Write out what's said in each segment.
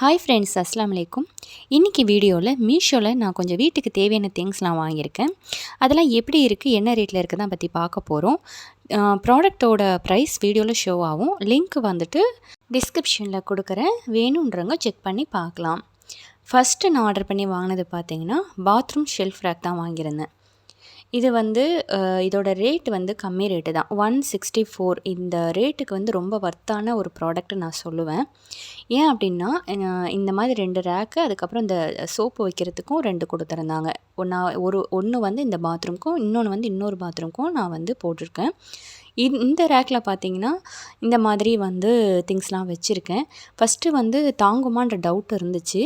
Hi friends, அஸ்ஸலாமு அலைக்கும். இன்றைக்கி வீடியோவில் மீஷோவில் நான் கொஞ்சம் வீட்டுக்கு தேவையான திங்ஸ்லாம் வாங்கியிருக்கேன். அதெல்லாம் எப்படி இருக்குது, என்ன ரேட்டில் இருக்குதான் பற்றி பார்க்க போகிறோம். ப்ராடக்டோட ப்ரைஸ் வீடியோவில் ஷோ ஆகும். லிங்க் வந்துட்டு டிஸ்கிரிப்ஷனில் கொடுக்குறேன், வேணுன்றவங்க செக் பண்ணி பார்க்கலாம். ஃபஸ்ட்டு நான் ஆர்டர் பண்ணி வாங்கினது பார்த்திங்கன்னா பாத்ரூம் ஷெல்ஃப் ரேக் தான் வாங்கியிருந்தேன். இது வந்து இதோட ரேட் வந்து கம்மி ரேட்டு தான், 164. இந்த ரேட்டுக்கு வந்து ரொம்ப வர்த்தான ஒரு ப்ராடக்ட்டு நான் சொல்லுவேன். ஏன் அப்படின்னா, இந்த மாதிரி 2 ரேக்கு, அதுக்கப்புறம் இந்த சோப்பு வைக்கிறதுக்கும் 2 கொடுத்துருந்தாங்க. ஒன்று வந்து இந்த பாத்ரூம்க்கும், இன்னொன்று வந்து இன்னொரு பாத்ரூம்க்கும் நான் வந்து போட்டிருக்கேன். இந்த ரேக்கில் பார்த்தீங்கன்னா இந்த மாதிரி வந்து திங்ஸ்லாம் வச்சுருக்கேன். ஃபஸ்ட்டு வந்து தாங்குமான்ற டவுட் இருந்துச்சு.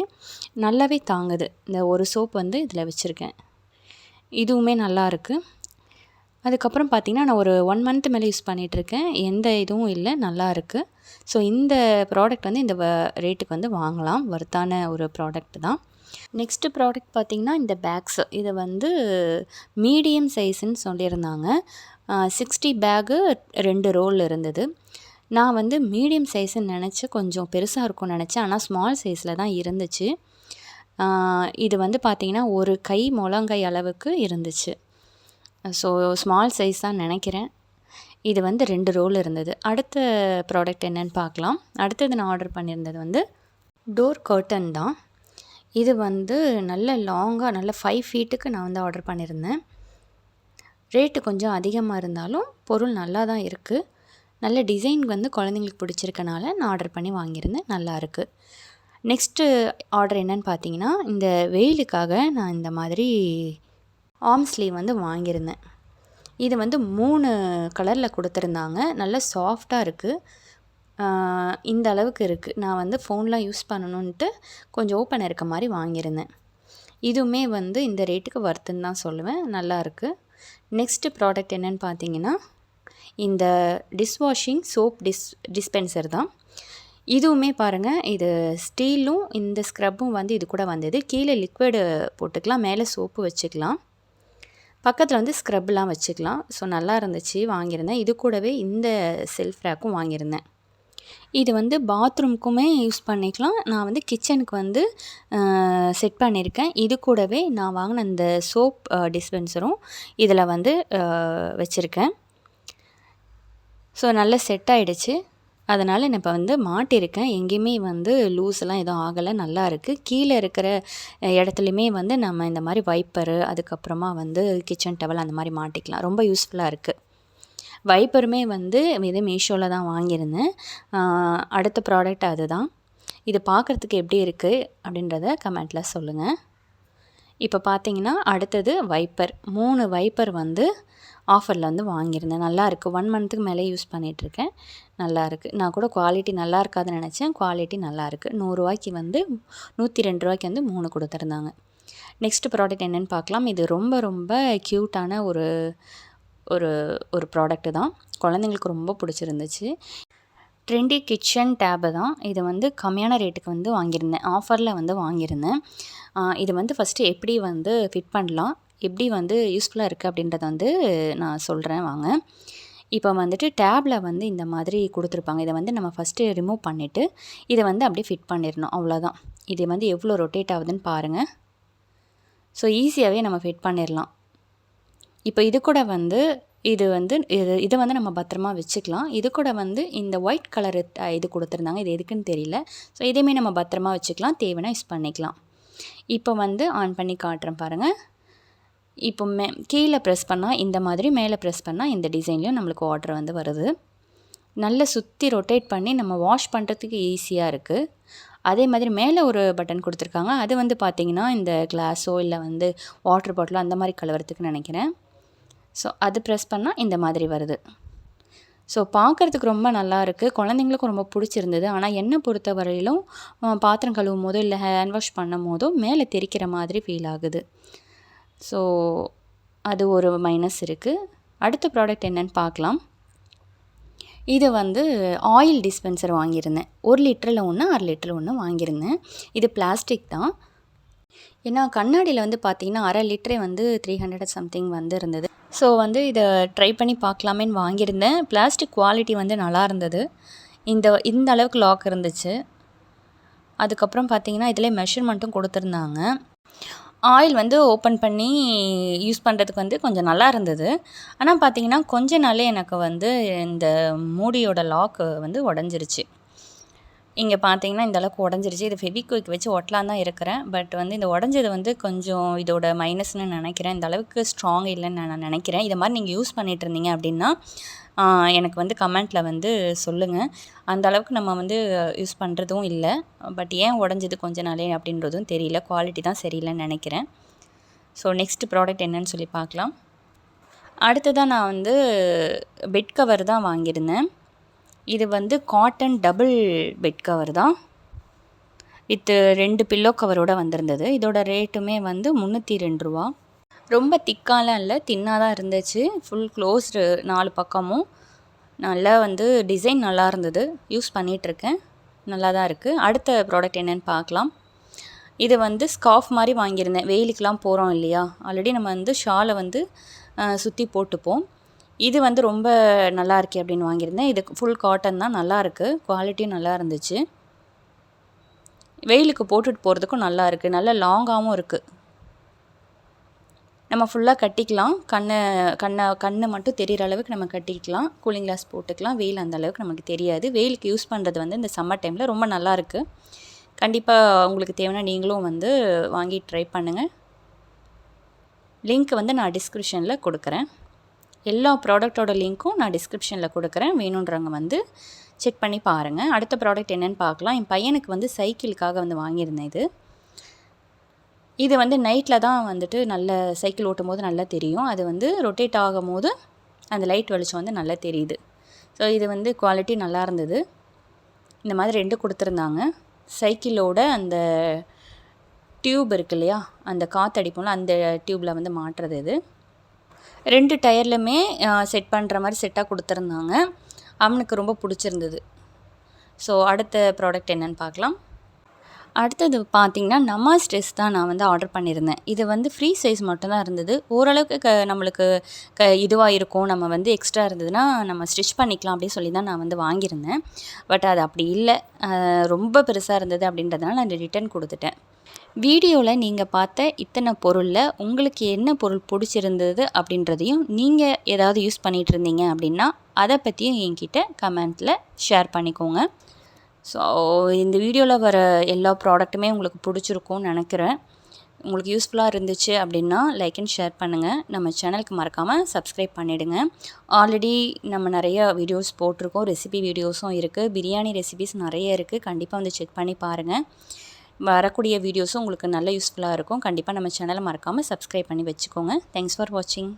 நல்லாவே தாங்குது. இந்த ஒரு சோப் வந்து இதில் வச்சுருக்கேன், இதுவுமே நல்லாயிருக்கு. அதுக்கப்புறம் பார்த்திங்கன்னா நான் ஒரு 1 மந்த் மேலே யூஸ் பண்ணிகிட்ருக்கேன், எந்த இதுவும் இல்லை, நல்லாயிருக்கு. ஸோ இந்த ப்ராடக்ட் வந்து இந்த ரேட்டுக்கு வந்து வாங்கலாம், வர்த்தான ஒரு ப்ராடக்ட் தான். நெக்ஸ்ட்டு ப்ராடக்ட் பார்த்திங்கன்னா இந்த பேக்ஸு. இது வந்து மீடியம் சைஸுன்னு சொல்லியிருந்தாங்க. 60 பேகு 2 ரோல் இருந்தது. நான் வந்து மீடியம் சைஸுன்னு நினச்சி கொஞ்சம் பெருசாக இருக்கும்னு நினச்சேன், ஆனால் ஸ்மால் சைஸில் தான் இருந்துச்சு. இது வந்து பார்த்திங்கன்னா ஒரு கை முழங்கை அளவுக்கு இருந்துச்சு. ஸோ ஸ்மால் சைஸ் தான் நினைக்கிறேன். இது வந்து 2 ரோல் இருந்தது. அடுத்த ப்ராடக்ட் என்னென்னு பார்க்கலாம். அடுத்தது நான் ஆர்டர் பண்ணியிருந்தது வந்து டோர் கர்டன் தான். இது வந்து நல்ல லாங்காக, நல்ல 5 ஃபீட்டுக்கு நான் வந்து ஆர்டர் பண்ணியிருந்தேன். ரேட்டு கொஞ்சம் அதிகமாக இருந்தாலும் பொருள் நல்லா தான் இருக்குது. நல்ல டிசைன் வந்து குழந்தைங்களுக்கு பிடிச்சிருக்கனால நான் ஆர்டர் பண்ணி வாங்கியிருந்தேன், நல்லாயிருக்கு. நெக்ஸ்ட்டு ஆர்டர் என்னென்னு பார்த்தீங்கன்னா, இந்த வெயிலுக்காக நான் இந்த மாதிரி ஆர்ம் ஸ்லீவ் வந்து வாங்கியிருந்தேன். இது வந்து 3 கலரில் கொடுத்துருந்தாங்க. நல்லா சாஃப்டாக இருக்குது. இந்த அளவுக்கு இருக்குது. நான் வந்து ஃபோன்லாம் யூஸ் பண்ணணுன்ட்டு கொஞ்சம் ஓப்பன் இருக்க மாதிரி வாங்கியிருந்தேன். இதுவுமே வந்து இந்த ரேட்டுக்கு வர்த்துன்னு தான் சொல்லுவேன், நல்லாயிருக்கு. நெக்ஸ்ட்டு ப்ராடக்ட் என்னென்னு பார்த்தீங்கன்னா, இந்த டிஷ்வாஷிங் சோப் டிஸ்பென்சர் தான். இதுவுமே பாருங்கள், இது ஸ்டீலும் இந்த ஸ்க்ரப்பும் வந்து இது கூட வந்தது. கீழே லிக்விடு போட்டுக்கலாம், மேலே சோப்பு வச்சுக்கலாம், பக்கத்தில் வந்து ஸ்க்ரப்லாம் வச்சுக்கலாம். ஸோ நல்லா இருந்துச்சு, வாங்கியிருந்தேன். இது கூடவே இந்த செல்ஃப் ரேக்கும் வாங்கியிருந்தேன். இது வந்து பாத்ரூம்க்குமே யூஸ் பண்ணிக்கலாம். நான் வந்து கிச்சனுக்கு வந்து செட் பண்ணியிருக்கேன். இது கூடவே நான் வாங்கின இந்த சோப் டிஸ்பென்சரும் இதில் வந்து வச்சுருக்கேன். ஸோ நல்லா செட் ஆகிடுச்சு. அதனால் நான் இப்போ வந்து மாட்டியிருக்கேன். எங்கேயுமே வந்து லூஸ்லாம் எதுவும் ஆகலை, நல்லா இருக்குது. கீழே இருக்கிற இடத்துலையுமே வந்து நம்ம இந்த மாதிரி வைப்பரு, அதுக்கப்புறமா வந்து கிச்சன் டவல் அந்த மாதிரி மாட்டிக்கலாம். ரொம்ப யூஸ்ஃபுல்லாக இருக்குது. வைப்பருமே வந்து இது மீஷோவில் தான் வாங்கியிருந்தேன். அடுத்த ப்ராடக்ட் அதுதான். இது பார்க்குறதுக்கு எப்படி இருக்குது அப்படின்றத கமெண்ட்டில் சொல்லுங்கள். இப்போ பார்த்தீங்கன்னா அடுத்தது வைப்பர். 3 வைப்பர் வந்து ஆஃபரில் வந்து வாங்கியிருந்தேன். நல்லாயிருக்கு. 1 மந்த்துக்கு மேலே யூஸ் பண்ணிகிட்ருக்கேன், நல்லாயிருக்கு. நான் கூட குவாலிட்டி நல்லா இருக்காதுன்னு நினச்சேன், குவாலிட்டி நல்லாயிருக்கு. 100 ரூபாய்க்கு வந்து 102 ரூபாய்க்கு வந்து 3 கொடுத்துருந்தாங்க. நெக்ஸ்ட்டு ப்ராடக்ட் என்னென்னு பார்க்கலாம். இது ரொம்ப ரொம்ப க்யூட்டான ஒரு ஒரு ஒரு ப்ராடக்ட்டு தான். குழந்தைங்களுக்கு ரொம்ப பிடிச்சிருந்துச்சு. ட்ரெண்டி கிச்சன் டேபு தான். இது வந்து கம்மியான ரேட்டுக்கு வந்து வாங்கியிருந்தேன், ஆஃபரில் வந்து வாங்கியிருந்தேன். இது வந்து ஃபஸ்ட்டு எப்படி வந்து ஃபிட் பண்ணலாம், எப்படி வந்து யூஸ்ஃபுல்லாக இருக்குது அப்படின்றத வந்து நான் சொல்கிறேன் வாங்க. இப்போ வந்துட்டு டேபில் வந்து இந்த மாதிரி கொடுத்துருப்பாங்க. இதை வந்து நம்ம ஃபஸ்ட்டு ரிமூவ் பண்ணிவிட்டு இதை வந்து அப்படியே ஃபிட் பண்ணிடணும், அவ்வளோதான். இது வந்து எவ்வளோ ரொட்டேட் ஆகுதுன்னு பாருங்கள். ஸோ ஈஸியாகவே நம்ம ஃபிட் பண்ணிடலாம். இப்போ இது கூட வந்து இதை வந்து நம்ம பத்திரமா வச்சுக்கலாம். இது கூட வந்து இந்த ஒயிட் கலர் இது கொடுத்துருந்தாங்க, இது எதுக்குன்னு தெரியல. ஸோ இதையுமே நம்ம பத்திரமா வச்சுக்கலாம், தேவைன்னா யூஸ் பண்ணிக்கலாம். இப்போ வந்து ஆன் பண்ணி காட்டுறேன் பாருங்கள். இப்போ கீழே ப்ரெஸ் பண்ணால் இந்த மாதிரி, மேலே ப்ரெஸ் பண்ணால் இந்த டிசைன்லேயும் நம்மளுக்கு ஆர்டர் வந்து வருது. நல்லா சுற்றி ரொட்டேட் பண்ணி நம்ம வாஷ் பண்ணுறதுக்கு ஈஸியாக இருக்குது. அதே மாதிரி மேலே ஒரு பட்டன் கொடுத்துருக்காங்க. அது வந்து பார்த்திங்கன்னா இந்த கிளாஸோ இல்லை வந்து வாட்டர் பாட்டிலோ அந்த மாதிரி கழுவுறதுக்கு நினைக்கிறேன். ஸோ அது ப்ரெஸ் பண்ணால் இந்த மாதிரி வருது. ஸோ பார்க்குறதுக்கு ரொம்ப நல்லா இருக்குது, குழந்தைங்களுக்கும் ரொம்ப பிடிச்சிருந்தது. ஆனால் என்னை பொறுத்த வரையிலும் பாத்திரம் கழுவும் போதோ இல்லை ஹேண்ட் வாஷ் பண்ணும் போதோ மேலே தெரிக்கிற மாதிரி ஃபீல் ஆகுது. ஸோ அது ஒரு மைனஸ் இருக்குது. அடுத்த ப்ராடக்ட் என்னென்னு பார்க்கலாம். இது வந்து ஆயில் டிஸ்பென்சர் வாங்கியிருந்தேன். 1 லிட்டரில் ஒன்று, 1/2 லிட்டரில் ஒன்று வாங்கியிருந்தேன். இது பிளாஸ்டிக் தான். ஏன்னா கண்ணாடியில் வந்து பார்த்திங்கன்னா 1/2 லிட்டரே வந்து 300 சம்திங் வந்து இருந்தது. ஸோ வந்து இதை ட்ரை பண்ணி பார்க்கலாமேன்னு வாங்கியிருந்தேன். பிளாஸ்டிக் குவாலிட்டி வந்து நல்லா இருந்தது. இந்த அளவுக்கு லாக் இருந்துச்சு. அதுக்கப்புறம் பார்த்திங்கன்னா இதில் மெஷர்மெண்ட்டும் கொடுத்துருந்தாங்க. ஆயில் வந்து ஓப்பன் பண்ணி யூஸ் பண்ணுறதுக்கு வந்து கொஞ்சம் நல்லா இருந்தது. ஆனால் பார்த்திங்கன்னா கொஞ்ச நாளே எனக்கு வந்து இந்த மூடியோட லாக்கு வந்து உடஞ்சிருச்சு. இங்கே பார்த்தீங்கன்னா இந்த அளவுக்கு உடஞ்சிருச்சு. இது ஃபெவிக்விக் வச்சு ஒட்டலான்னு தான் இருக்கிறேன். பட் வந்து இந்த உடஞ்சது வந்து கொஞ்சம் இதோட மைனஸ்னு நினைக்கிறேன். இந்த அளவுக்கு ஸ்ட்ராங் இல்லைன்னு நான் நினைக்கிறேன். இதை மாதிரி நீங்கள் யூஸ் பண்ணிட்டு இருந்தீங்க அப்படின்னா எனக்கு வந்து கமெண்ட்டில் வந்து சொல்லுங்கள். அந்த அளவுக்கு நம்ம வந்து யூஸ் பண்ணுறதும் இல்லை. பட் ஏன் உடஞ்சது கொஞ்ச நாளே அப்படின்றதும் தெரியல. குவாலிட்டி தான் சரியில்லைன்னு நினைக்கிறேன். ஸோ நெக்ஸ்ட் ப்ராடக்ட் என்னன்னு சொல்லி பார்க்கலாம். அடுத்ததாக நான் வந்து பெட் கவர் தான் வாங்கியிருந்தேன். இது வந்து காட்டன் டபுள் பெட் கவர் தான். வித் 2 பில்லோ கவரோடு வந்திருந்தது. இதோட ரேட்டுமே வந்து ரூ. 302. ரொம்ப திக்காலாம் இல்லை, தின்னாக தான் இருந்துச்சு. ஃபுல் க்ளோஸ்டு 4 பக்கமும். நல்லா வந்து டிசைன் நல்லா இருந்தது. யூஸ் பண்ணிகிட்ருக்கேன். நல்லா தான் இருக்குது. அடுத்த ப்ராடக்ட் என்னென்னு பார்க்கலாம். இது வந்து ஸ்கார்ஃப் மாதிரி வாங்கியிருந்தேன். வெயிலுக்கெலாம் போகிறோம் இல்லையா, ஆல்ரெடி நம்ம வந்து ஷாலை வந்து சுற்றி போட்டுப்போம். இது வந்து ரொம்ப நல்லா இருக்கே அப்படின்னு வாங்கியிருந்தேன். இது ஃபுல் காட்டன் தான், நல்லாயிருக்கு. குவாலிட்டியும் நல்லா இருந்துச்சு. வெயிலுக்கு போட்டுட்டு போகிறதுக்கும் நல்லா இருக்குது. நல்ல லாங்காகவும் இருக்குது. நம்ம ஃபுல்லாக கட்டிக்கலாம். கண்ணை மட்டும் தெரிகிற அளவுக்கு நம்ம கட்டிக்கலாம். கூலிங் கிளாஸ் போட்டுக்கலாம். வெயில் அந்த அளவுக்கு நமக்கு தெரியாது. வெயிலுக்கு யூஸ் பண்ணுறது வந்து இந்த சம்மர் டைமில் ரொம்ப நல்லாயிருக்கு. கண்டிப்பாக உங்களுக்கு தேவைன்னா நீங்களும் வந்து வாங்கி ட்ரை பண்ணுங்கள். லிங்க் வந்து நான் டிஸ்கிரிப்ஷனில் கொடுக்குறேன். எல்லா ப்ராடக்டோட லிங்க்கும் நான் டிஸ்கிரிப்ஷனில் கொடுக்குறேன். வேணுன்றவங்க வந்து செக் பண்ணி பாருங்கள். அடுத்த ப்ராடக்ட் என்னென்னு பார்க்கலாம். என் பையனுக்கு வந்து சைக்கிளுக்காக வந்து வாங்கியிருந்தேன். இது வந்து நைட்டில் தான் வந்துட்டு நல்ல சைக்கிள் ஓட்டும் போது நல்லா தெரியும். அது வந்து ரொட்டேட் ஆகும் போது அந்த லைட் வெளிச்சம் வந்து நல்லா தெரியுது. ஸோ இது வந்து குவாலிட்டி நல்லா இருந்தது. இந்த மாதிரி 2 கொடுத்துருந்தாங்க. சைக்கிளோட அந்த டியூப் இருக்கு இல்லையா, அந்த காற்றடிப்போம்ல, அந்த டியூப்பில் வந்து மாட்டுறது. இது 2 டயர்லையுமே செட் பண்ணுற மாதிரி செட்டாக கொடுத்துருந்தாங்க. அவனுக்கு ரொம்ப பிடிச்சிருந்தது. ஸோ அடுத்த ப்ராடக்ட் என்னென்னு பார்க்கலாம். அடுத்தது பார்த்திங்கன்னா நமாஸ் ட்ரெஸ் தான் நான் வந்து ஆர்டர் பண்ணியிருந்தேன். இது வந்து ஃப்ரீ சைஸ் மட்டும்தான் இருந்தது. ஓரளவுக்கு நம்மளுக்கு இதுவாக இருக்கும். நம்ம வந்து எக்ஸ்ட்ரா இருந்ததுன்னா நம்ம ஸ்டிச் பண்ணிக்கலாம் அப்படின்னு சொல்லி தான் நான் வந்து வாங்கியிருந்தேன். பட் அது அப்படி இல்லை. ரொம்ப பெருசாக இருந்தது அப்படின்றதுனால நான் ரிட்டர்ன் கொடுத்துட்டேன். வீடியோவில் நீங்கள் பார்த்த இத்தனை பொருளில் உங்களுக்கு என்ன பொருள் பிடிச்சிருந்தது அப்படின்றதையும், நீங்கள் ஏதாவது யூஸ் பண்ணிகிட்டு இருந்தீங்க அப்படின்னா அதை பற்றியும் என்கிட்ட கமெண்ட்டில் ஷேர் பண்ணிக்கோங்க. ஸோ இந்த வீடியோவில் வர எல்லா ப்ராடக்ட்டுமே உங்களுக்கு பிடிச்சிருக்கும்னு நினைக்கிறேன். உங்களுக்கு யூஸ்ஃபுல்லாக இருந்துச்சு அப்படின்னா லைக் அண்ட் ஷேர் பண்ணுங்கள். நம்ம சேனலுக்கு மறக்காமல் சப்ஸ்கிரைப் பண்ணிவிடுங்க. ஆல்ரெடி நம்ம நிறைய வீடியோஸ் போட்டிருக்கோம். ரெசிபி வீடியோஸும் இருக்குது. பிரியாணி ரெசிபிஸ் நிறைய இருக்குது. கண்டிப்பாக வந்து செக் பண்ணி பாருங்கள். வரக்கூடிய வீடியோஸும் உங்களுக்கு நல்ல யூஸ்ஃபுல்லாக இருக்கும். கண்டிப்பாக நம்ம சேனலை மறக்காமல் சப்ஸ்கிரைப் பண்ணி வச்சுக்கோங்க. தேங்க்ஸ் ஃபார் வாட்சிங்.